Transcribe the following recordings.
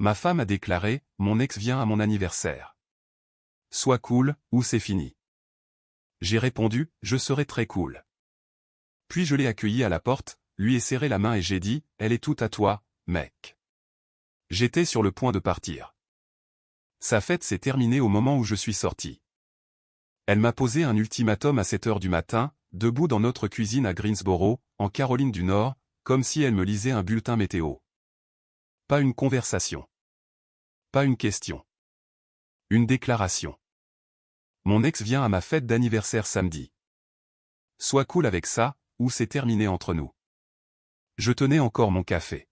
Ma femme a déclaré, mon ex vient à mon anniversaire. Sois cool, ou c'est fini. J'ai répondu, je serai très cool. Puis je l'ai accueilli à la porte, lui ai serré la main et j'ai dit, elle est toute à toi, mec. J'étais sur le point de partir. Sa fête s'est terminée au moment où je suis sorti. Elle m'a posé un ultimatum à 7 heures du matin, debout dans notre cuisine à Greensboro, en Caroline du Nord, comme si elle me lisait un bulletin météo. Pas une conversation. Pas une question. Une déclaration. Mon ex vient à ma fête d'anniversaire samedi. Sois cool avec ça, ou c'est terminé entre nous. Je tenais encore mon café.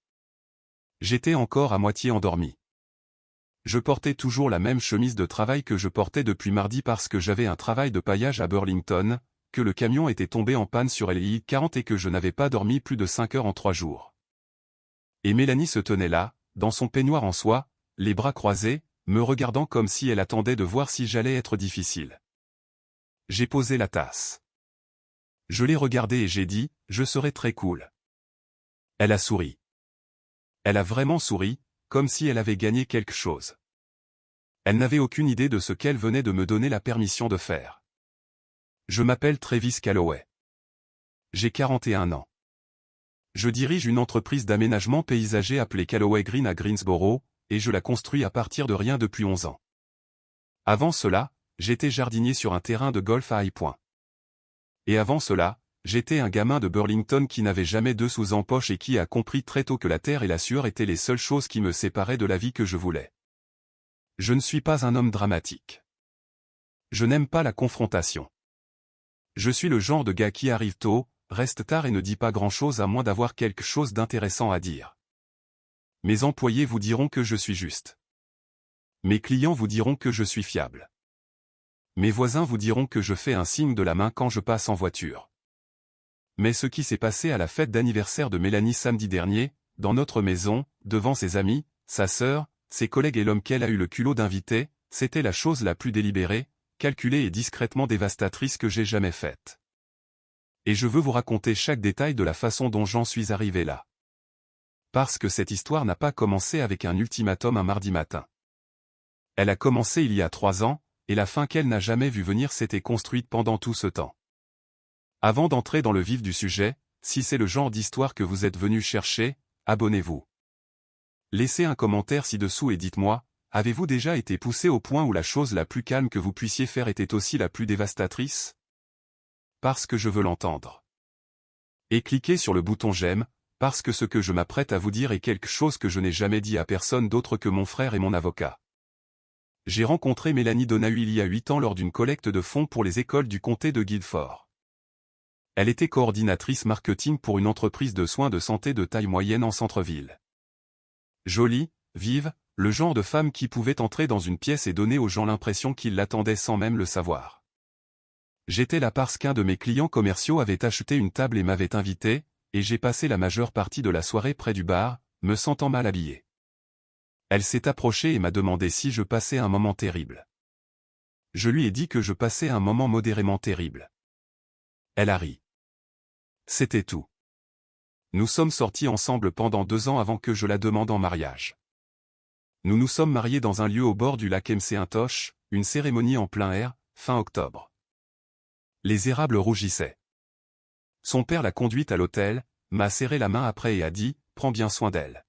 J'étais encore à moitié endormi. Je portais toujours la même chemise de travail que je portais depuis mardi parce que j'avais un travail de paillage à Burlington, que le camion était tombé en panne sur LI 40 et que je n'avais pas dormi plus de 5 heures en 3 jours. Et Mélanie se tenait là, dans son peignoir en soie, les bras croisés, me regardant comme si elle attendait de voir si j'allais être difficile. J'ai posé la tasse. Je l'ai regardée et j'ai dit, je serai très cool. Elle a souri. Elle a vraiment souri, comme si elle avait gagné quelque chose. Elle n'avait aucune idée de ce qu'elle venait de me donner la permission de faire. Je m'appelle Travis Calloway. J'ai 41 ans. Je dirige une entreprise d'aménagement paysager appelée Calloway Green à Greensboro, et je la construis à partir de rien depuis 11 ans. Avant cela, j'étais jardinier sur un terrain de golf à High Point. Et avant cela, j'étais un gamin de Burlington qui n'avait jamais 2 sous en poche et qui a compris très tôt que la terre et la sueur étaient les seules choses qui me séparaient de la vie que je voulais. Je ne suis pas un homme dramatique. Je n'aime pas la confrontation. Je suis le genre de gars qui arrive tôt, reste tard et ne dit pas grand-chose à moins d'avoir quelque chose d'intéressant à dire. Mes employés vous diront que je suis juste. Mes clients vous diront que je suis fiable. Mes voisins vous diront que je fais un signe de la main quand je passe en voiture. Mais ce qui s'est passé à la fête d'anniversaire de Mélanie samedi dernier, dans notre maison, devant ses amis, sa sœur, ses collègues et l'homme qu'elle a eu le culot d'inviter, c'était la chose la plus délibérée, calculée et discrètement dévastatrice que j'ai jamais faite. Et je veux vous raconter chaque détail de la façon dont j'en suis arrivé là. Parce que cette histoire n'a pas commencé avec un ultimatum un mardi matin. Elle a commencé il y a 3 ans, et la fin qu'elle n'a jamais vu venir s'était construite pendant tout ce temps. Avant d'entrer dans le vif du sujet, si c'est le genre d'histoire que vous êtes venu chercher, abonnez-vous. Laissez un commentaire ci-dessous et dites-moi, avez-vous déjà été poussé au point où la chose la plus calme que vous puissiez faire était aussi la plus dévastatrice? Parce que je veux l'entendre. Et cliquez sur le bouton j'aime, parce que ce que je m'apprête à vous dire est quelque chose que je n'ai jamais dit à personne d'autre que mon frère et mon avocat. J'ai rencontré Mélanie Donahue il y a 8 ans lors d'une collecte de fonds pour les écoles du comté de Guilford. Elle était coordinatrice marketing pour une entreprise de soins de santé de taille moyenne en centre-ville. Jolie, vive, le genre de femme qui pouvait entrer dans une pièce et donner aux gens l'impression qu'ils l'attendaient sans même le savoir. J'étais là parce qu'un de mes clients commerciaux avait acheté une table et m'avait invité, et j'ai passé la majeure partie de la soirée près du bar, me sentant mal habillé. Elle s'est approchée et m'a demandé si je passais un moment terrible. Je lui ai dit que je passais un moment modérément terrible. Elle a ri. C'était tout. Nous sommes sortis ensemble pendant 2 ans avant que je la demande en mariage. Nous nous sommes mariés dans un lieu au bord du lac MC-Intosh, une cérémonie en plein air, fin octobre. Les érables rougissaient. Son père l'a conduite à l'hôtel, m'a serré la main après et a dit « Prends bien soin d'elle ».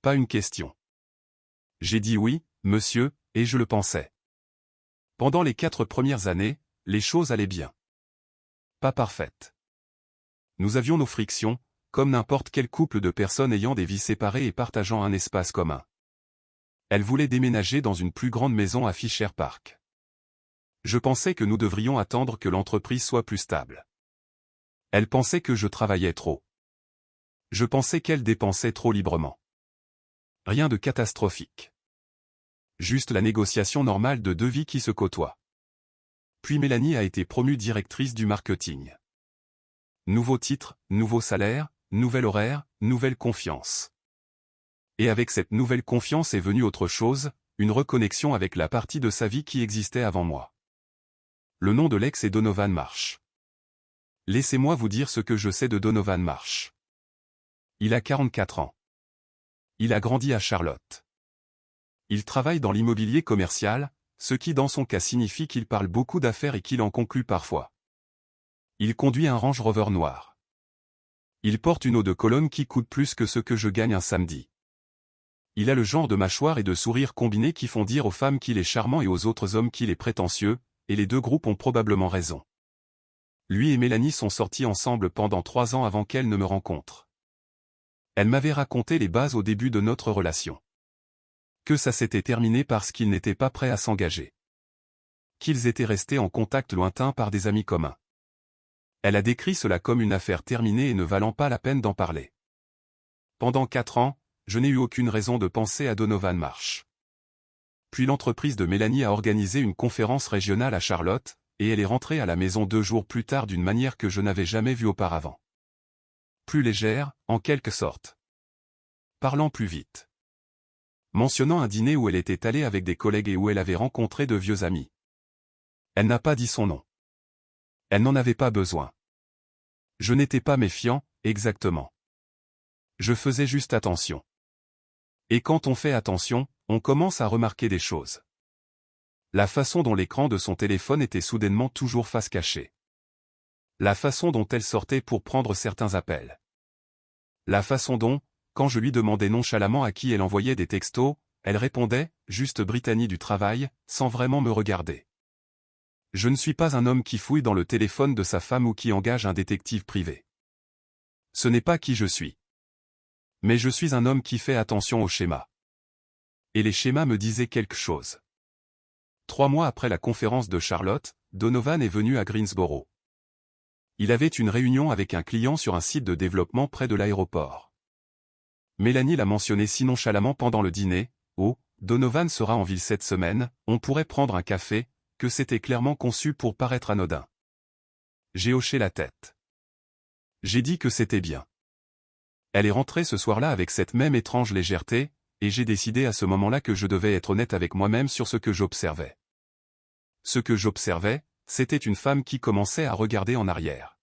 Pas une question. J'ai dit oui, monsieur, et je le pensais. Pendant les 4 premières années, les choses allaient bien. Pas parfaites. Nous avions nos frictions, comme n'importe quel couple de personnes ayant des vies séparées et partageant un espace commun. Elle voulait déménager dans une plus grande maison à Fisher Park. Je pensais que nous devrions attendre que l'entreprise soit plus stable. Elle pensait que je travaillais trop. Je pensais qu'elle dépensait trop librement. Rien de catastrophique. Juste la négociation normale de 2 vies qui se côtoient. Puis Mélanie a été promue directrice du marketing. Nouveau titre, nouveau salaire, nouvel horaire, nouvelle confiance. Et avec cette nouvelle confiance est venue autre chose, une reconnexion avec la partie de sa vie qui existait avant moi. Le nom de l'ex est Donovan Marsh. Laissez-moi vous dire ce que je sais de Donovan Marsh. Il a 44 ans. Il a grandi à Charlotte. Il travaille dans l'immobilier commercial, ce qui dans son cas signifie qu'il parle beaucoup d'affaires et qu'il en conclut parfois. Il conduit un Range Rover noir. Il porte une eau de Cologne qui coûte plus que ce que je gagne un samedi. Il a le genre de mâchoire et de sourire combinés qui font dire aux femmes qu'il est charmant et aux autres hommes qu'il est prétentieux, et les deux groupes ont probablement raison. Lui et Mélanie sont sortis ensemble pendant 3 ans avant qu'elle ne me rencontre. Elle m'avait raconté les bases au début de notre relation. Que ça s'était terminé parce qu'ils n'étaient pas prêts à s'engager. Qu'ils étaient restés en contact lointain par des amis communs. Elle a décrit cela comme une affaire terminée et ne valant pas la peine d'en parler. Pendant 4 ans, je n'ai eu aucune raison de penser à Donovan Marsh. Puis l'entreprise de Mélanie a organisé une conférence régionale à Charlotte, et elle est rentrée à la maison 2 jours plus tard d'une manière que je n'avais jamais vue auparavant. Plus légère, en quelque sorte. Parlant plus vite. Mentionnant un dîner où elle était allée avec des collègues et où elle avait rencontré de vieux amis. Elle n'a pas dit son nom. Elle n'en avait pas besoin. Je n'étais pas méfiant, exactement. Je faisais juste attention. Et quand on fait attention, on commence à remarquer des choses. La façon dont l'écran de son téléphone était soudainement toujours face cachée. La façon dont elle sortait pour prendre certains appels. La façon dont, quand je lui demandais nonchalamment à qui elle envoyait des textos, elle répondait, juste Brittany du travail, sans vraiment me regarder. Je ne suis pas un homme qui fouille dans le téléphone de sa femme ou qui engage un détective privé. Ce n'est pas qui je suis. Mais je suis un homme qui fait attention aux schémas. Et les schémas me disaient quelque chose. 3 mois après la conférence de Charlotte, Donovan est venu à Greensboro. Il avait une réunion avec un client sur un site de développement près de l'aéroport. Mélanie l'a mentionné si nonchalamment pendant le dîner, « Oh, Donovan sera en ville cette semaine, on pourrait prendre un café », que c'était clairement conçu pour paraître anodin. J'ai hoché la tête. J'ai dit que c'était bien. Elle est rentrée ce soir-là avec cette même étrange légèreté, et j'ai décidé à ce moment-là que je devais être honnête avec moi-même sur ce que j'observais. Ce que j'observais, c'était une femme qui commençait à regarder en arrière.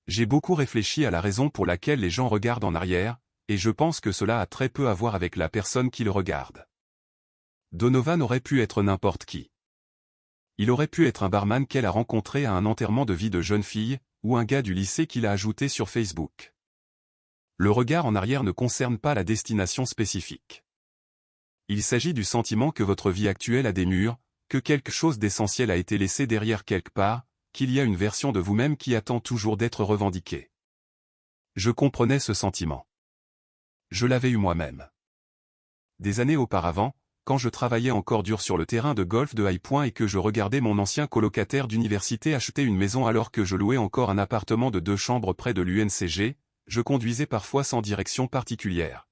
J'ai beaucoup réfléchi à la raison pour laquelle les gens regardent en arrière, et je pense que cela a très peu à voir avec la personne qui le regarde. Donovan aurait pu être n'importe qui. Il aurait pu être un barman qu'elle a rencontré à un enterrement de vie de jeune fille, ou un gars du lycée qu'il a ajouté sur Facebook. Le regard en arrière ne concerne pas la destination spécifique. Il s'agit du sentiment que votre vie actuelle a des murs, que quelque chose d'essentiel a été laissé derrière quelque part, qu'il y a une version de vous-même qui attend toujours d'être revendiquée. Je comprenais ce sentiment. Je l'avais eu moi-même. Des années auparavant, quand je travaillais encore dur sur le terrain de golf de High Point et que je regardais mon ancien colocataire d'université acheter une maison alors que je louais encore un appartement de 2 chambres près de l'UNCG, je conduisais parfois sans direction particulière.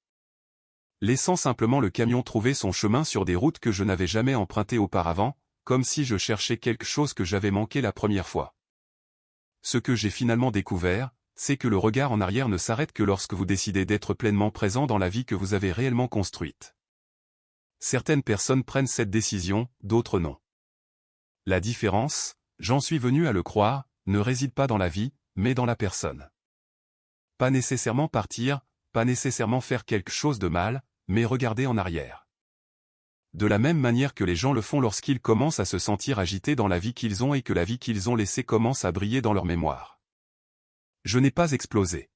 Laissant simplement le camion trouver son chemin sur des routes que je n'avais jamais empruntées auparavant, comme si je cherchais quelque chose que j'avais manqué la première fois. Ce que j'ai finalement découvert, c'est que le regard en arrière ne s'arrête que lorsque vous décidez d'être pleinement présent dans la vie que vous avez réellement construite. Certaines personnes prennent cette décision, d'autres non. La différence, j'en suis venu à le croire, ne réside pas dans la vie, mais dans la personne. Pas nécessairement partir, pas nécessairement faire quelque chose de mal, mais regarder en arrière. De la même manière que les gens le font lorsqu'ils commencent à se sentir agités dans la vie qu'ils ont et que la vie qu'ils ont laissée commence à briller dans leur mémoire. Je n'ai pas explosé.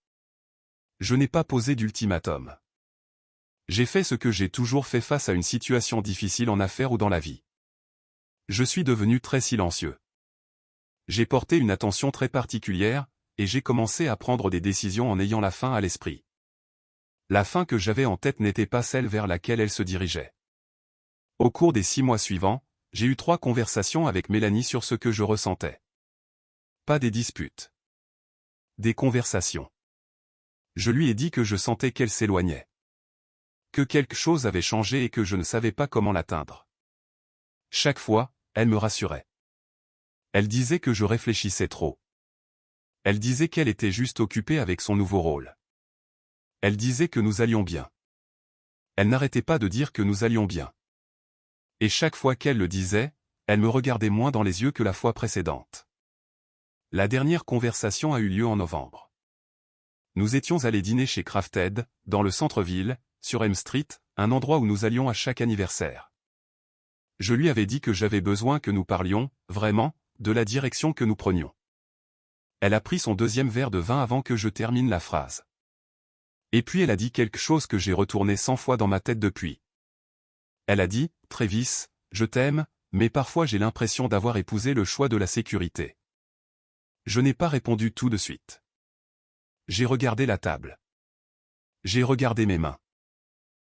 Je n'ai pas posé d'ultimatum. J'ai fait ce que j'ai toujours fait face à une situation difficile en affaires ou dans la vie. Je suis devenu très silencieux. J'ai porté une attention très particulière, et j'ai commencé à prendre des décisions en ayant la fin à l'esprit. La fin que j'avais en tête n'était pas celle vers laquelle elle se dirigeait. Au cours des 6 mois suivants, j'ai eu 3 conversations avec Mélanie sur ce que je ressentais. Pas des disputes. Des conversations. Je lui ai dit que je sentais qu'elle s'éloignait. Que quelque chose avait changé et que je ne savais pas comment l'atteindre. Chaque fois, elle me rassurait. Elle disait que je réfléchissais trop. Elle disait qu'elle était juste occupée avec son nouveau rôle. Elle disait que nous allions bien. Elle n'arrêtait pas de dire que nous allions bien. Et chaque fois qu'elle le disait, elle me regardait moins dans les yeux que la fois précédente. La dernière conversation a eu lieu en novembre. Nous étions allés dîner chez Crafted, dans le centre-ville, sur M Street, un endroit où nous allions à chaque anniversaire. Je lui avais dit que j'avais besoin que nous parlions, vraiment, de la direction que nous prenions. Elle a pris son deuxième verre de vin avant que je termine la phrase. Et puis elle a dit quelque chose que j'ai retourné 100 fois dans ma tête depuis. Elle a dit, « Travis, je t'aime, mais parfois j'ai l'impression d'avoir épousé le choix de la sécurité. » Je n'ai pas répondu tout de suite. J'ai regardé la table. J'ai regardé mes mains.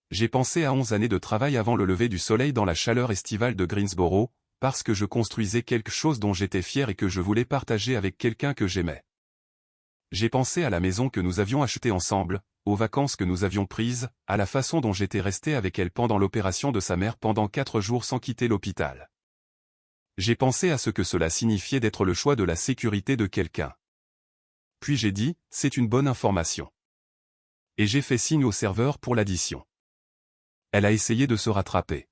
J'ai pensé à 11 années de travail avant le lever du soleil dans la chaleur estivale de Greensboro, parce que je construisais quelque chose dont j'étais fier et que je voulais partager avec quelqu'un que j'aimais. J'ai pensé à la maison que nous avions achetée ensemble, aux vacances que nous avions prises, à la façon dont j'étais resté avec elle pendant l'opération de sa mère pendant 4 jours sans quitter l'hôpital. J'ai pensé à ce que cela signifiait d'être le choix de la sécurité de quelqu'un. Puis j'ai dit, c'est une bonne information. Et j'ai fait signe au serveur pour l'addition. Elle a essayé de se rattraper.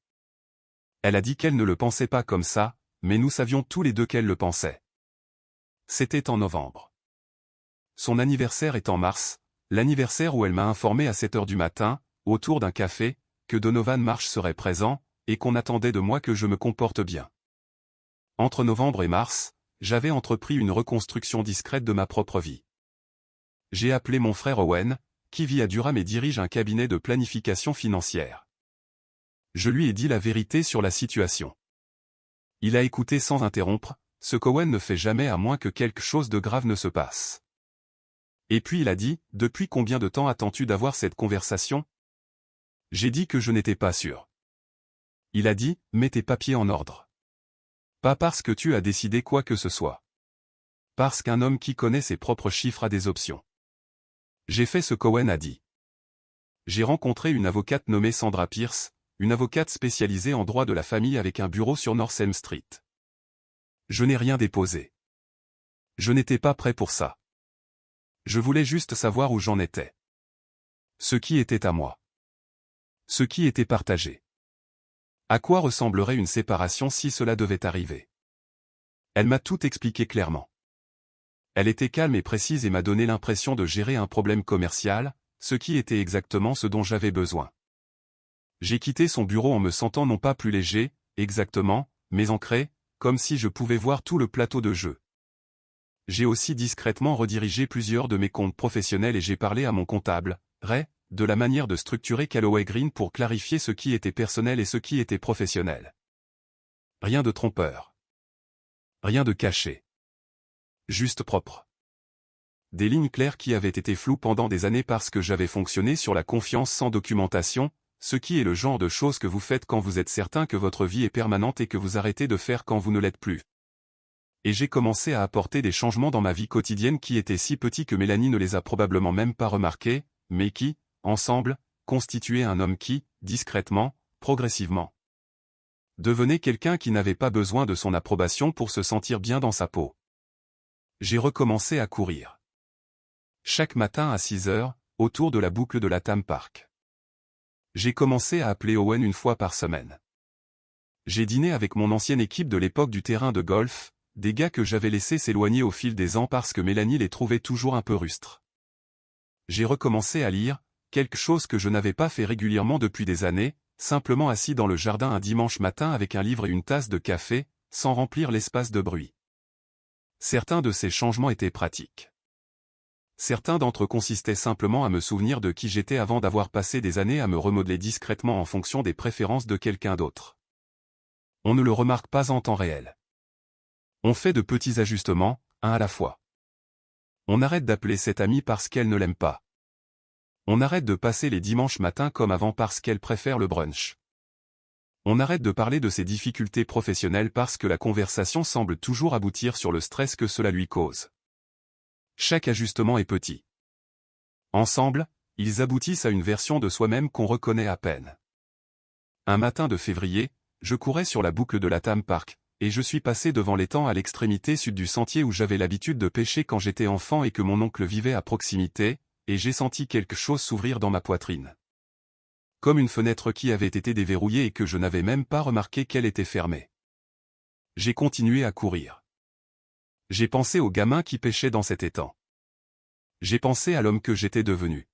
Elle a dit qu'elle ne le pensait pas comme ça, mais nous savions tous les deux qu'elle le pensait. C'était en novembre. Son anniversaire est en mars, l'anniversaire où elle m'a informé à 7 heures du matin, autour d'un café, que Donovan Marsh serait présent, et qu'on attendait de moi que je me comporte bien. Entre novembre et mars, j'avais entrepris une reconstruction discrète de ma propre vie. J'ai appelé mon frère Owen, qui vit à Durham et dirige un cabinet de planification financière. Je lui ai dit la vérité sur la situation. Il a écouté sans interrompre, ce qu'Owen ne fait jamais à moins que quelque chose de grave ne se passe. Et puis il a dit, « Depuis combien de temps attends-tu d'avoir cette conversation ?» J'ai dit que je n'étais pas sûr. Il a dit, « Mets tes papiers en ordre. Pas parce que tu as décidé quoi que ce soit. Parce qu'un homme qui connaît ses propres chiffres a des options. » J'ai fait ce qu'Owen a dit. J'ai rencontré une avocate nommée Sandra Pierce, une avocate spécialisée en droit de la famille avec un bureau sur North Elm Street. Je n'ai rien déposé. Je n'étais pas prêt pour ça. Je voulais juste savoir où j'en étais. Ce qui était à moi. Ce qui était partagé. À quoi ressemblerait une séparation si cela devait arriver? Elle m'a tout expliqué clairement. Elle était calme et précise et m'a donné l'impression de gérer un problème commercial, ce qui était exactement ce dont j'avais besoin. J'ai quitté son bureau en me sentant non pas plus léger, exactement, mais ancré, comme si je pouvais voir tout le plateau de jeu. J'ai aussi discrètement redirigé plusieurs de mes comptes professionnels et j'ai parlé à mon comptable, Ray, de la manière de structurer Calloway Green pour clarifier ce qui était personnel et ce qui était professionnel. Rien de trompeur. Rien de caché. Juste propre. Des lignes claires qui avaient été floues pendant des années parce que j'avais fonctionné sur la confiance sans documentation, ce qui est le genre de choses que vous faites quand vous êtes certain que votre vie est permanente et que vous arrêtez de faire quand vous ne l'êtes plus. Et j'ai commencé à apporter des changements dans ma vie quotidienne qui étaient si petits que Mélanie ne les a probablement même pas remarqués, mais qui, ensemble, constituaient un homme qui, discrètement, progressivement, devenait quelqu'un qui n'avait pas besoin de son approbation pour se sentir bien dans sa peau. J'ai recommencé à courir. Chaque matin à 6 heures, autour de la boucle de la Tam Park. J'ai commencé à appeler Owen une fois par semaine. J'ai dîné avec mon ancienne équipe de l'époque du terrain de golf, des gars que j'avais laissés s'éloigner au fil des ans parce que Mélanie les trouvait toujours un peu rustres. J'ai recommencé à lire, quelque chose que je n'avais pas fait régulièrement depuis des années, simplement assis dans le jardin un dimanche matin avec un livre et une tasse de café, sans remplir l'espace de bruit. Certains de ces changements étaient pratiques. Certains d'entre eux consistaient simplement à me souvenir de qui j'étais avant d'avoir passé des années à me remodeler discrètement en fonction des préférences de quelqu'un d'autre. On ne le remarque pas en temps réel. On fait de petits ajustements, un à la fois. On arrête d'appeler cette amie parce qu'elle ne l'aime pas. On arrête de passer les dimanches matins comme avant parce qu'elle préfère le brunch. On arrête de parler de ses difficultés professionnelles parce que la conversation semble toujours aboutir sur le stress que cela lui cause. Chaque ajustement est petit. Ensemble, ils aboutissent à une version de soi-même qu'on reconnaît à peine. Un matin de février, je courais sur la boucle de la Tam Park, et je suis passé devant l'étang à l'extrémité sud du sentier où j'avais l'habitude de pêcher quand j'étais enfant et que mon oncle vivait à proximité, et j'ai senti quelque chose s'ouvrir dans ma poitrine. Comme une fenêtre qui avait été déverrouillée et que je n'avais même pas remarqué qu'elle était fermée. J'ai continué à courir. J'ai pensé au gamin qui pêchait dans cet étang. J'ai pensé à l'homme que j'étais devenu.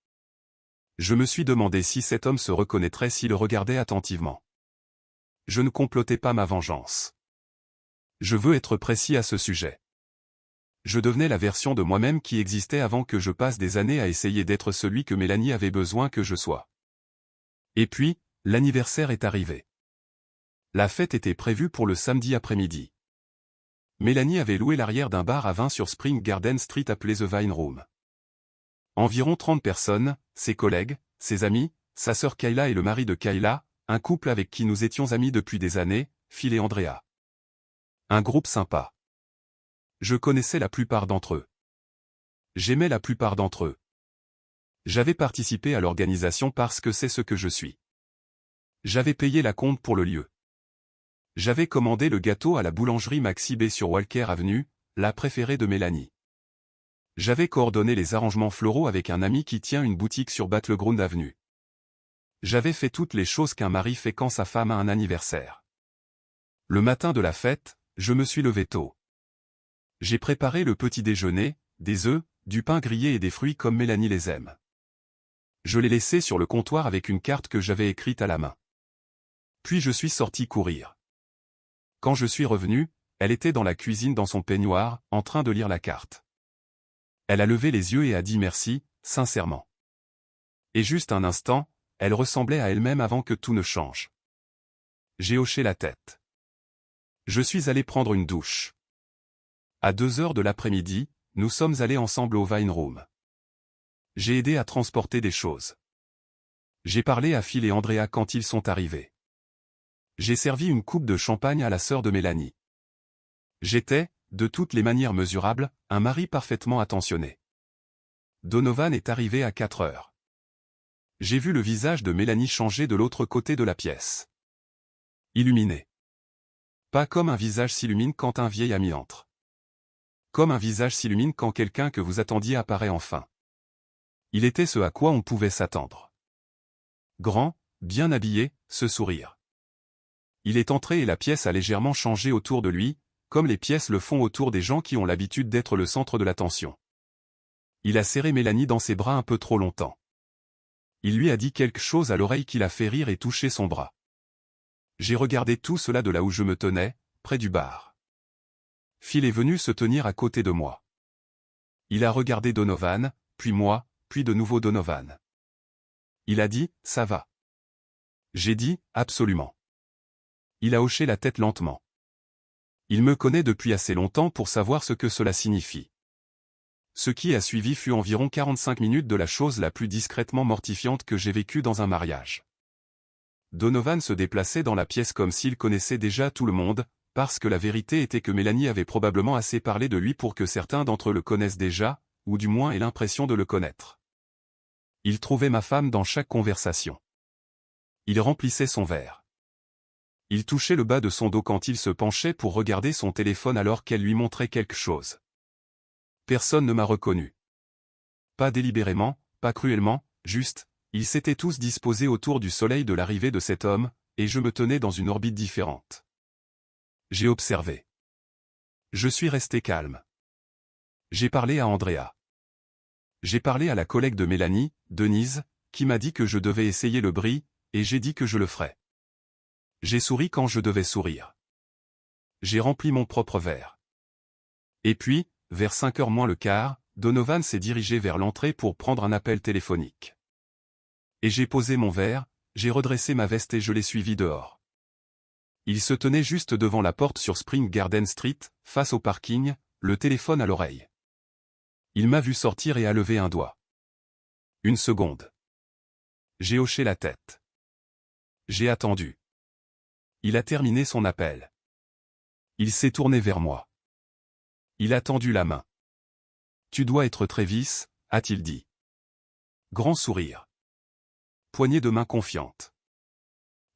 Je me suis demandé si cet homme se reconnaîtrait s'il regardait attentivement. Je ne complotais pas ma vengeance. Je veux être précis à ce sujet. Je devenais la version de moi-même qui existait avant que je passe des années à essayer d'être celui que Mélanie avait besoin que je sois. Et puis, l'anniversaire est arrivé. La fête était prévue pour le samedi après-midi. Mélanie avait loué l'arrière d'un bar à vin sur Spring Garden Street appelé The Vine Room. Environ 30 personnes, ses collègues, ses amis, sa sœur Kayla et le mari de Kayla, un couple avec qui nous étions amis depuis des années, Phil et Andrea. Un groupe sympa. Je connaissais la plupart d'entre eux. J'aimais la plupart d'entre eux. J'avais participé à l'organisation parce que c'est ce que je suis. J'avais payé la compte pour le lieu. J'avais commandé le gâteau à la boulangerie Maxi B sur Walker Avenue, la préférée de Mélanie. J'avais coordonné les arrangements floraux avec un ami qui tient une boutique sur Battleground Avenue. J'avais fait toutes les choses qu'un mari fait quand sa femme a un anniversaire. Le matin de la fête, je me suis levé tôt. J'ai préparé le petit déjeuner, des œufs, du pain grillé et des fruits comme Mélanie les aime. Je l'ai laissé sur le comptoir avec une carte que j'avais écrite à la main. Puis je suis sorti courir. Quand je suis revenu, elle était dans la cuisine dans son peignoir, en train de lire la carte. Elle a levé les yeux et a dit merci, sincèrement. Et juste un instant, elle ressemblait à elle-même avant que tout ne change. J'ai hoché la tête. Je suis allé prendre une douche. À 2 heures de l'après-midi, nous sommes allés ensemble au Vine Room. J'ai aidé à transporter des choses. J'ai parlé à Phil et Andrea quand ils sont arrivés. J'ai servi une coupe de champagne à la sœur de Mélanie. J'étais, de toutes les manières mesurables, un mari parfaitement attentionné. Donovan est arrivé à 4 heures. J'ai vu le visage de Mélanie changer de l'autre côté de la pièce. Illuminé. Pas comme un visage s'illumine quand un vieil ami entre. Comme un visage s'illumine quand quelqu'un que vous attendiez apparaît enfin. Il était ce à quoi on pouvait s'attendre. Grand, bien habillé, ce sourire. Il est entré et la pièce a légèrement changé autour de lui, comme les pièces le font autour des gens qui ont l'habitude d'être le centre de l'attention. Il a serré Mélanie dans ses bras un peu trop longtemps. Il lui a dit quelque chose à l'oreille qui l'a fait rire et toucher son bras. J'ai regardé tout cela de là où je me tenais, près du bar. Phil est venu se tenir à côté de moi. Il a regardé Donovan, puis moi, puis de nouveau Donovan. Il a dit, ça va. J'ai dit, absolument. Il a hoché la tête lentement. Il me connaît depuis assez longtemps pour savoir ce que cela signifie. Ce qui a suivi fut environ 45 minutes de la chose la plus discrètement mortifiante que j'ai vécue dans un mariage. Donovan se déplaçait dans la pièce comme s'il connaissait déjà tout le monde, parce que la vérité était que Mélanie avait probablement assez parlé de lui pour que certains d'entre eux le connaissent déjà, ou du moins aient l'impression de le connaître. Il trouvait ma femme dans chaque conversation. Il remplissait son verre. Il touchait le bas de son dos quand il se penchait pour regarder son téléphone alors qu'elle lui montrait quelque chose. Personne ne m'a reconnu. Pas délibérément, pas cruellement, juste, ils s'étaient tous disposés autour du soleil de l'arrivée de cet homme, et je me tenais dans une orbite différente. J'ai observé. Je suis resté calme. J'ai parlé à Andrea. J'ai parlé à la collègue de Mélanie, Denise, qui m'a dit que je devais essayer le brie, et j'ai dit que je le ferais. J'ai souri quand je devais sourire. J'ai rempli mon propre verre. Et puis, vers 5 heures moins le quart, Donovan s'est dirigé vers l'entrée pour prendre un appel téléphonique. Et j'ai posé mon verre, j'ai redressé ma veste et je l'ai suivi dehors. Il se tenait juste devant la porte sur Spring Garden Street, face au parking, le téléphone à l'oreille. Il m'a vu sortir et a levé un doigt. Une seconde. J'ai hoché la tête. J'ai attendu. Il a terminé son appel. Il s'est tourné vers moi. Il a tendu la main. « Tu dois être Travis », a-t-il dit. Grand sourire. Poignée de main confiante.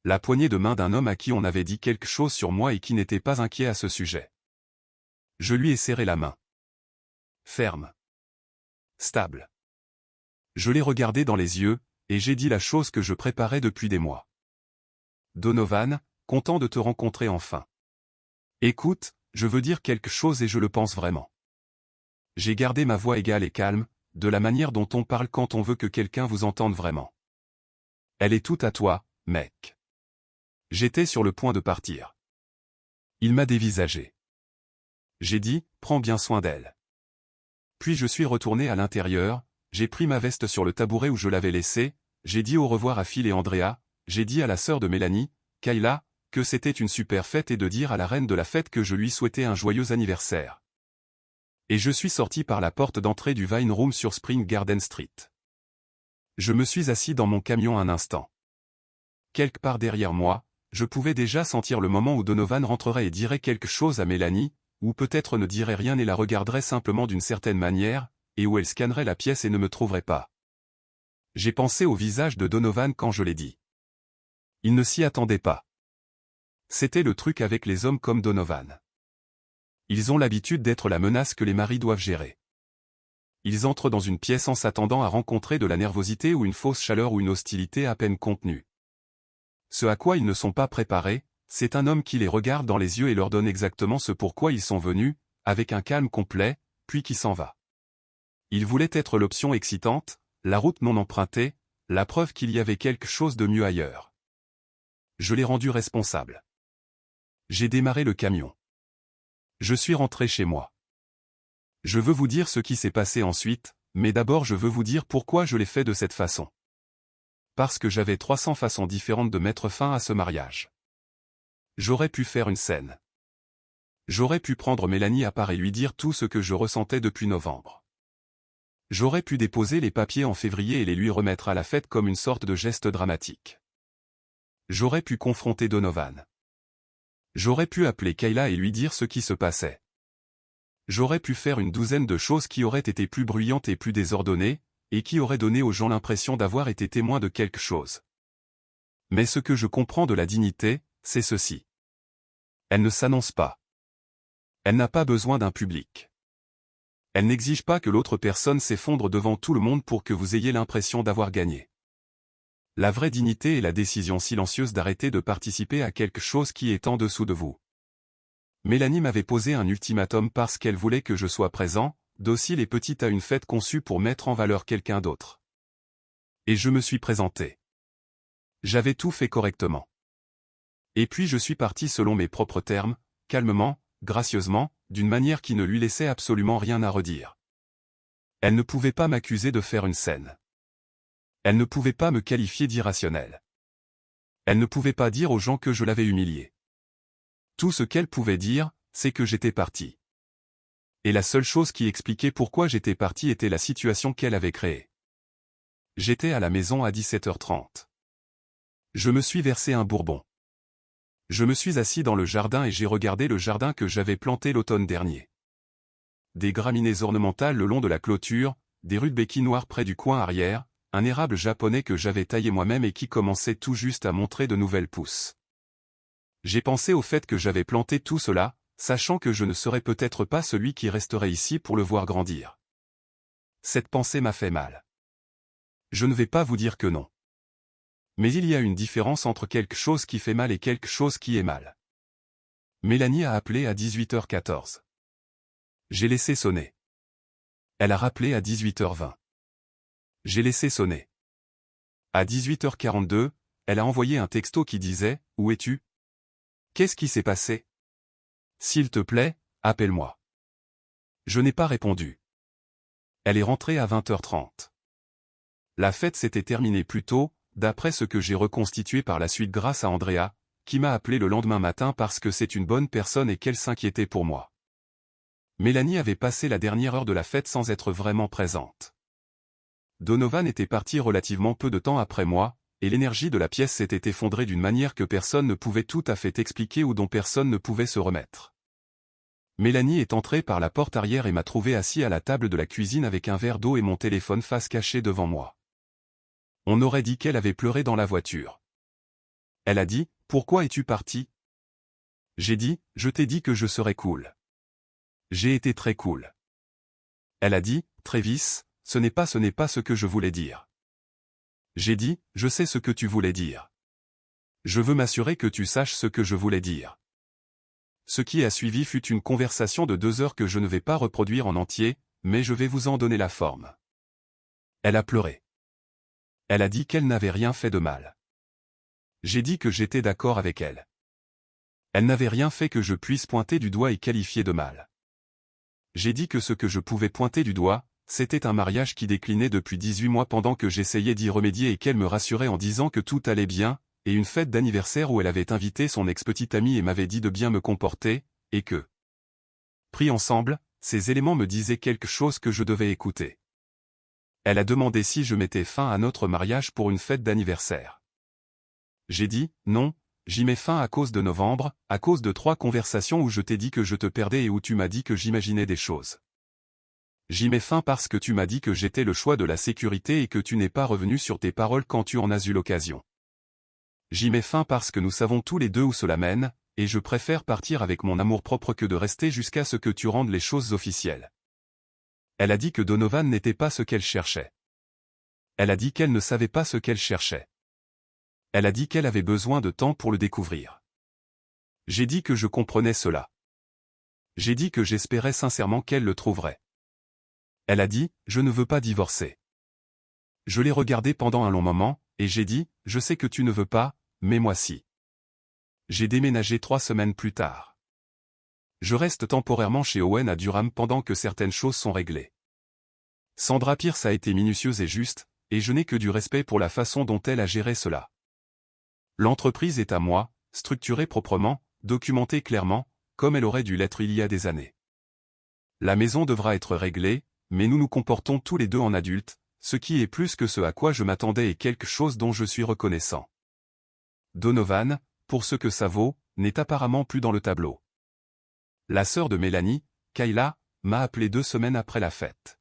La poignée de main d'un homme à qui on avait dit quelque chose sur moi et qui n'était pas inquiet à ce sujet. Je lui ai serré la main. Ferme. Stable. Je l'ai regardé dans les yeux, et j'ai dit la chose que je préparais depuis des mois. Donovan, content de te rencontrer enfin. Écoute, je veux dire quelque chose et je le pense vraiment. J'ai gardé ma voix égale et calme, de la manière dont on parle quand on veut que quelqu'un vous entende vraiment. Elle est toute à toi, mec. J'étais sur le point de partir. Il m'a dévisagé. J'ai dit, prends bien soin d'elle. Puis je suis retourné à l'intérieur, j'ai pris ma veste sur le tabouret où je l'avais laissée, j'ai dit au revoir à Phil et Andrea, j'ai dit à la sœur de Mélanie, Kayla, que c'était une super fête et de dire à la reine de la fête que je lui souhaitais un joyeux anniversaire. Et je suis sorti par la porte d'entrée du Vine Room sur Spring Garden Street. Je me suis assis dans mon camion un instant. Quelque part derrière moi, je pouvais déjà sentir le moment où Donovan rentrerait et dirait quelque chose à Mélanie, ou peut-être ne dirait rien et la regarderait simplement d'une certaine manière, et où elle scannerait la pièce et ne me trouverait pas. J'ai pensé au visage de Donovan quand je l'ai dit. Il ne s'y attendait pas. C'était le truc avec les hommes comme Donovan. Ils ont l'habitude d'être la menace que les maris doivent gérer. Ils entrent dans une pièce en s'attendant à rencontrer de la nervosité ou une fausse chaleur ou une hostilité à peine contenue. Ce à quoi ils ne sont pas préparés, c'est un homme qui les regarde dans les yeux et leur donne exactement ce pourquoi ils sont venus, avec un calme complet, puis qui s'en va. Il voulait être l'option excitante, la route non empruntée, la preuve qu'il y avait quelque chose de mieux ailleurs. Je l'ai rendu responsable. J'ai démarré le camion. Je suis rentré chez moi. Je veux vous dire ce qui s'est passé ensuite, mais d'abord je veux vous dire pourquoi je l'ai fait de cette façon. Parce que j'avais 300 façons différentes de mettre fin à ce mariage. J'aurais pu faire une scène. J'aurais pu prendre Mélanie à part et lui dire tout ce que je ressentais depuis novembre. J'aurais pu déposer les papiers en février et les lui remettre à la fête comme une sorte de geste dramatique. J'aurais pu confronter Donovan. J'aurais pu appeler Kayla et lui dire ce qui se passait. J'aurais pu faire une douzaine de choses qui auraient été plus bruyantes et plus désordonnées, et qui auraient donné aux gens l'impression d'avoir été témoins de quelque chose. Mais ce que je comprends de la dignité, c'est ceci. Elle ne s'annonce pas. Elle n'a pas besoin d'un public. Elle n'exige pas que l'autre personne s'effondre devant tout le monde pour que vous ayez l'impression d'avoir gagné. La vraie dignité est la décision silencieuse d'arrêter de participer à quelque chose qui est en dessous de vous. Mélanie m'avait posé un ultimatum parce qu'elle voulait que je sois présent, docile et petite à une fête conçue pour mettre en valeur quelqu'un d'autre. Et je me suis présenté. J'avais tout fait correctement. Et puis je suis parti selon mes propres termes, calmement, gracieusement, d'une manière qui ne lui laissait absolument rien à redire. Elle ne pouvait pas m'accuser de faire une scène. Elle ne pouvait pas me qualifier d'irrationnel. Elle ne pouvait pas dire aux gens que je l'avais humilié. Tout ce qu'elle pouvait dire, c'est que j'étais parti. Et la seule chose qui expliquait pourquoi j'étais parti était la situation qu'elle avait créée. J'étais à la maison à 17h30. Je me suis versé un bourbon. Je me suis assis dans le jardin et j'ai regardé le jardin que j'avais planté l'automne dernier. Des graminées ornementales le long de la clôture, des rudbeckies noirs près du coin arrière, un érable japonais que j'avais taillé moi-même et qui commençait tout juste à montrer de nouvelles pousses. J'ai pensé au fait que j'avais planté tout cela, sachant que je ne serais peut-être pas celui qui resterait ici pour le voir grandir. Cette pensée m'a fait mal. Je ne vais pas vous dire que non. Mais il y a une différence entre quelque chose qui fait mal et quelque chose qui est mal. Mélanie a appelé à 18h14. J'ai laissé sonner. Elle a rappelé à 18h20. J'ai laissé sonner. À 18h42, elle a envoyé un texto qui disait « Où es-tu ? Qu'est-ce qui s'est passé ? S'il te plaît, appelle-moi. » Je n'ai pas répondu. Elle est rentrée à 20h30. La fête s'était terminée plus tôt, d'après ce que j'ai reconstitué par la suite grâce à Andrea, qui m'a appelé le lendemain matin parce que c'est une bonne personne et qu'elle s'inquiétait pour moi. Mélanie avait passé la dernière heure de la fête sans être vraiment présente. Donovan était parti relativement peu de temps après moi, et l'énergie de la pièce s'était effondrée d'une manière que personne ne pouvait tout à fait expliquer ou dont personne ne pouvait se remettre. Mélanie est entrée par la porte arrière et m'a trouvé assis à la table de la cuisine avec un verre d'eau et mon téléphone face cachée devant moi. On aurait dit qu'elle avait pleuré dans la voiture. Elle a dit « Pourquoi es-tu parti ?» J'ai dit « Je t'ai dit que je serais cool. » J'ai été très cool. Elle a dit « Travis, ce n'est pas ce que je voulais dire. » J'ai dit « Je sais ce que tu voulais dire. Je veux m'assurer que tu saches ce que je voulais dire. » Ce qui a suivi fut une conversation de 2 heures que je ne vais pas reproduire en entier, mais je vais vous en donner la forme. Elle a pleuré. Elle a dit qu'elle n'avait rien fait de mal. J'ai dit que j'étais d'accord avec elle. Elle n'avait rien fait que je puisse pointer du doigt et qualifier de mal. J'ai dit que ce que je pouvais pointer du doigt, c'était un mariage qui déclinait depuis 18 mois pendant que j'essayais d'y remédier et qu'elle me rassurait en disant que tout allait bien, et une fête d'anniversaire où elle avait invité son ex-petite amie et m'avait dit de bien me comporter, et que, pris ensemble, ces éléments me disaient quelque chose que je devais écouter. Elle a demandé si je mettais fin à notre mariage pour une fête d'anniversaire. J'ai dit, non, j'y mets fin à cause de novembre, à cause de 3 conversations où je t'ai dit que je te perdais et où tu m'as dit que j'imaginais des choses. J'y mets fin parce que tu m'as dit que j'étais le choix de la sécurité et que tu n'es pas revenu sur tes paroles quand tu en as eu l'occasion. J'y mets fin parce que nous savons tous les deux où cela mène, et je préfère partir avec mon amour-propre que de rester jusqu'à ce que tu rendes les choses officielles. Elle a dit que Donovan n'était pas ce qu'elle cherchait. Elle a dit qu'elle ne savait pas ce qu'elle cherchait. Elle a dit qu'elle avait besoin de temps pour le découvrir. J'ai dit que je comprenais cela. J'ai dit que j'espérais sincèrement qu'elle le trouverait. Elle a dit, je ne veux pas divorcer. Je l'ai regardée pendant un long moment, et j'ai dit, je sais que tu ne veux pas, mais moi si. J'ai déménagé 3 semaines plus tard. Je reste temporairement chez Owen à Durham pendant que certaines choses sont réglées. Sandra Pierce a été minutieuse et juste, et je n'ai que du respect pour la façon dont elle a géré cela. L'entreprise est à moi, structurée proprement, documentée clairement, comme elle aurait dû l'être il y a des années. La maison devra être réglée, mais nous nous comportons tous les deux en adultes, ce qui est plus que ce à quoi je m'attendais et quelque chose dont je suis reconnaissant. Donovan, pour ce que ça vaut, n'est apparemment plus dans le tableau. La sœur de Mélanie, Kayla, m'a appelé 2 semaines après la fête.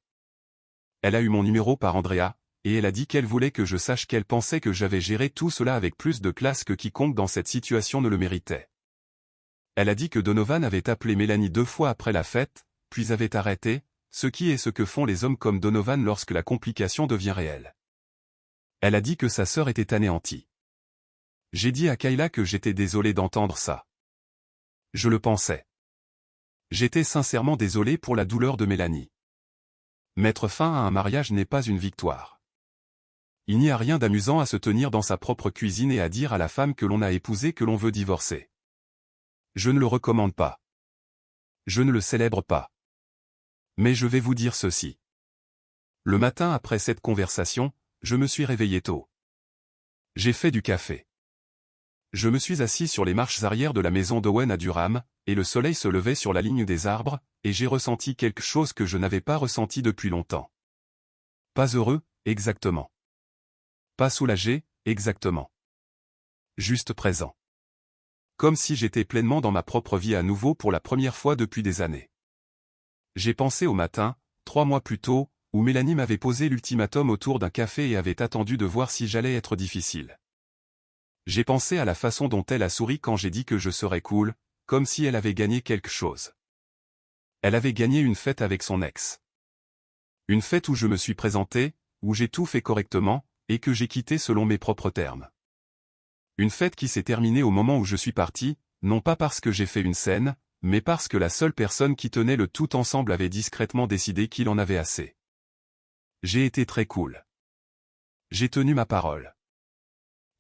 Elle a eu mon numéro par Andrea, et elle a dit qu'elle voulait que je sache qu'elle pensait que j'avais géré tout cela avec plus de classe que quiconque dans cette situation ne le méritait. Elle a dit que Donovan avait appelé Mélanie 2 fois après la fête, puis avait arrêté, ce qui est ce que font les hommes comme Donovan lorsque la complication devient réelle. Elle a dit que sa sœur était anéantie. J'ai dit à Kayla que j'étais désolé d'entendre ça. Je le pensais. J'étais sincèrement désolé pour la douleur de Mélanie. Mettre fin à un mariage n'est pas une victoire. Il n'y a rien d'amusant à se tenir dans sa propre cuisine et à dire à la femme que l'on a épousée que l'on veut divorcer. Je ne le recommande pas. Je ne le célèbre pas. Mais je vais vous dire ceci. Le matin après cette conversation, je me suis réveillé tôt. J'ai fait du café. Je me suis assis sur les marches arrière de la maison d'Owen à Durham, et le soleil se levait sur la ligne des arbres, et j'ai ressenti quelque chose que je n'avais pas ressenti depuis longtemps. Pas heureux, exactement. Pas soulagé, exactement. Juste présent. Comme si j'étais pleinement dans ma propre vie à nouveau pour la première fois depuis des années. J'ai pensé au matin, 3 mois plus tôt, où Mélanie m'avait posé l'ultimatum autour d'un café et avait attendu de voir si j'allais être difficile. J'ai pensé à la façon dont elle a souri quand j'ai dit que je serais cool, comme si elle avait gagné quelque chose. Elle avait gagné une fête avec son ex. Une fête où je me suis présenté, où j'ai tout fait correctement, et que j'ai quitté selon mes propres termes. Une fête qui s'est terminée au moment où je suis parti, non pas parce que j'ai fait une scène, mais parce que la seule personne qui tenait le tout ensemble avait discrètement décidé qu'il en avait assez. J'ai été très cool. J'ai tenu ma parole.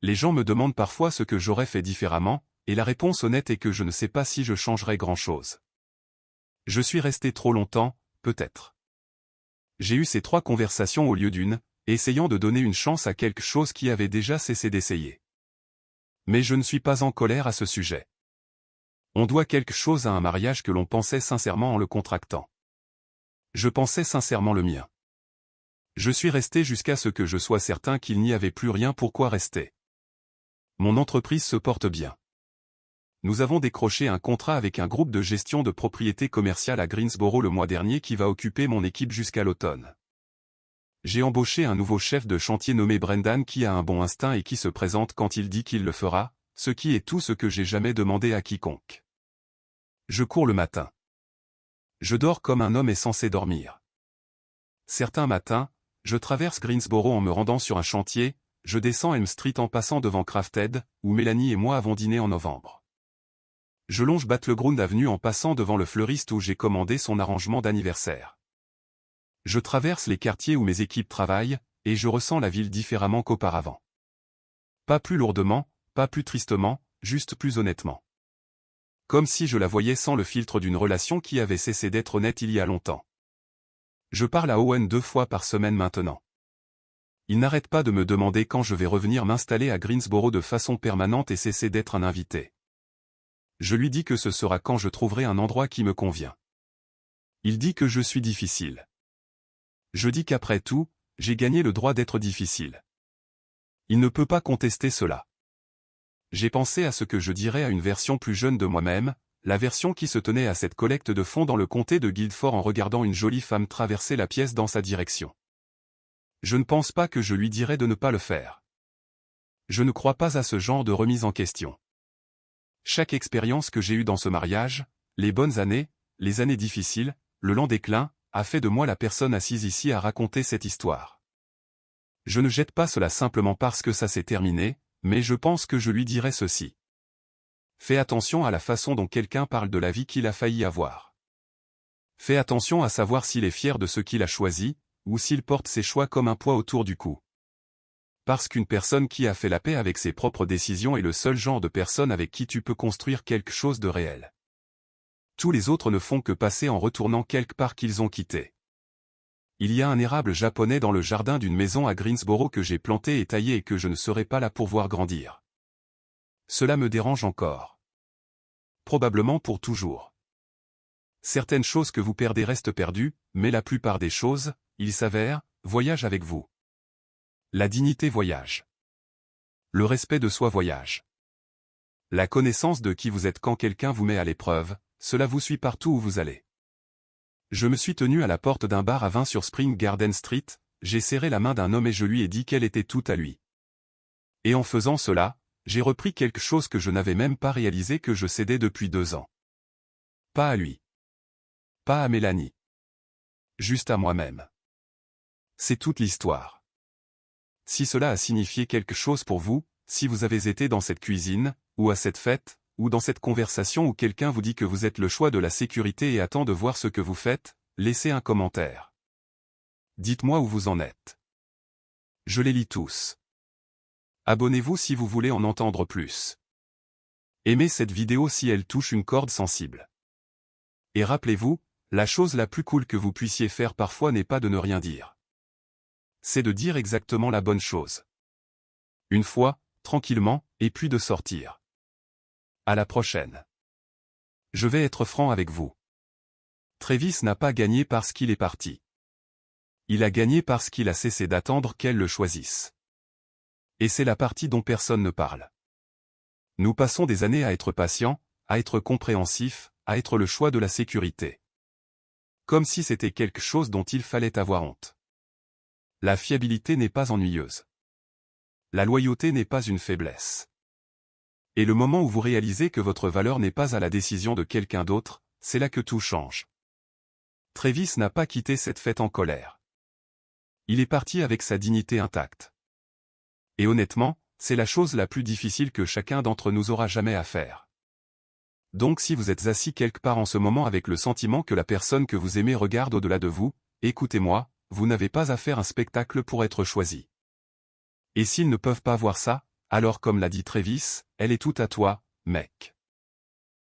Les gens me demandent parfois ce que j'aurais fait différemment, et la réponse honnête est que je ne sais pas si je changerais grand-chose. Je suis resté trop longtemps, peut-être. J'ai eu ces 3 conversations au lieu d'une, essayant de donner une chance à quelque chose qui avait déjà cessé d'essayer. Mais je ne suis pas en colère à ce sujet. On doit quelque chose à un mariage que l'on pensait sincèrement en le contractant. Je pensais sincèrement le mien. Je suis resté jusqu'à ce que je sois certain qu'il n'y avait plus rien pourquoi rester. Mon entreprise se porte bien. Nous avons décroché un contrat avec un groupe de gestion de propriété commerciale à Greensboro le mois dernier qui va occuper mon équipe jusqu'à l'automne. J'ai embauché un nouveau chef de chantier nommé Brendan qui a un bon instinct et qui se présente quand il dit qu'il le fera, ce qui est tout ce que j'ai jamais demandé à quiconque. Je cours le matin. Je dors comme un homme est censé dormir. Certains matins, je traverse Greensboro en me rendant sur un chantier, je descends Elm Street en passant devant Crafted, où Mélanie et moi avons dîné en novembre. Je longe Battleground Avenue en passant devant le fleuriste où j'ai commandé son arrangement d'anniversaire. Je traverse les quartiers où mes équipes travaillent, et je ressens la ville différemment qu'auparavant. Pas plus lourdement, pas plus tristement, juste plus honnêtement. Comme si je la voyais sans le filtre d'une relation qui avait cessé d'être honnête il y a longtemps. Je parle à Owen 2 fois par semaine maintenant. Il n'arrête pas de me demander quand je vais revenir m'installer à Greensboro de façon permanente et cesser d'être un invité. Je lui dis que ce sera quand je trouverai un endroit qui me convient. Il dit que je suis difficile. Je dis qu'après tout, j'ai gagné le droit d'être difficile. Il ne peut pas contester cela. J'ai pensé à ce que je dirais à une version plus jeune de moi-même, la version qui se tenait à cette collecte de fonds dans le comté de Guildford en regardant une jolie femme traverser la pièce dans sa direction. Je ne pense pas que je lui dirais de ne pas le faire. Je ne crois pas à ce genre de remise en question. Chaque expérience que j'ai eue dans ce mariage, les bonnes années, les années difficiles, le lent déclin, a fait de moi la personne assise ici à raconter cette histoire. Je ne jette pas cela simplement parce que ça s'est terminé, mais je pense que je lui dirai ceci. Fais attention à la façon dont quelqu'un parle de la vie qu'il a failli avoir. Fais attention à savoir s'il est fier de ce qu'il a choisi, ou s'il porte ses choix comme un poids autour du cou. Parce qu'une personne qui a fait la paix avec ses propres décisions est le seul genre de personne avec qui tu peux construire quelque chose de réel. Tous les autres ne font que passer en retournant quelque part qu'ils ont quitté. Il y a un érable japonais dans le jardin d'une maison à Greensboro que j'ai planté et taillé et que je ne serai pas là pour voir grandir. Cela me dérange encore. Probablement pour toujours. Certaines choses que vous perdez restent perdues, mais la plupart des choses, il s'avère, voyagent avec vous. La dignité voyage. Le respect de soi voyage. La connaissance de qui vous êtes quand quelqu'un vous met à l'épreuve, cela vous suit partout où vous allez. Je me suis tenu à la porte d'un bar à vin sur Spring Garden Street, j'ai serré la main d'un homme et je lui ai dit qu'elle était toute à lui. Et en faisant cela, j'ai repris quelque chose que je n'avais même pas réalisé que je cédais depuis 2 ans. Pas à lui. Pas à Mélanie. Juste à moi-même. C'est toute l'histoire. Si cela a signifié quelque chose pour vous, si vous avez été dans cette cuisine, ou à cette fête, ou dans cette conversation où quelqu'un vous dit que vous êtes le choix de la sécurité et attend de voir ce que vous faites, laissez un commentaire. Dites-moi où vous en êtes. Je les lis tous. Abonnez-vous si vous voulez en entendre plus. Aimez cette vidéo si elle touche une corde sensible. Et rappelez-vous, la chose la plus cool que vous puissiez faire parfois n'est pas de ne rien dire. C'est de dire exactement la bonne chose. Une fois, tranquillement, et puis de sortir. À la prochaine. Je vais être franc avec vous. Travis n'a pas gagné parce qu'il est parti. Il a gagné parce qu'il a cessé d'attendre qu'elle le choisisse. Et c'est la partie dont personne ne parle. Nous passons des années à être patients, à être compréhensifs, à être le choix de la sécurité. Comme si c'était quelque chose dont il fallait avoir honte. La fiabilité n'est pas ennuyeuse. La loyauté n'est pas une faiblesse. Et le moment où vous réalisez que votre valeur n'est pas à la décision de quelqu'un d'autre, c'est là que tout change. Travis n'a pas quitté cette fête en colère. Il est parti avec sa dignité intacte. Et honnêtement, c'est la chose la plus difficile que chacun d'entre nous aura jamais à faire. Donc si vous êtes assis quelque part en ce moment avec le sentiment que la personne que vous aimez regarde au-delà de vous, écoutez-moi, vous n'avez pas à faire un spectacle pour être choisi. Et s'ils ne peuvent pas voir ça, alors comme l'a dit Travis, elle est toute à toi, mec.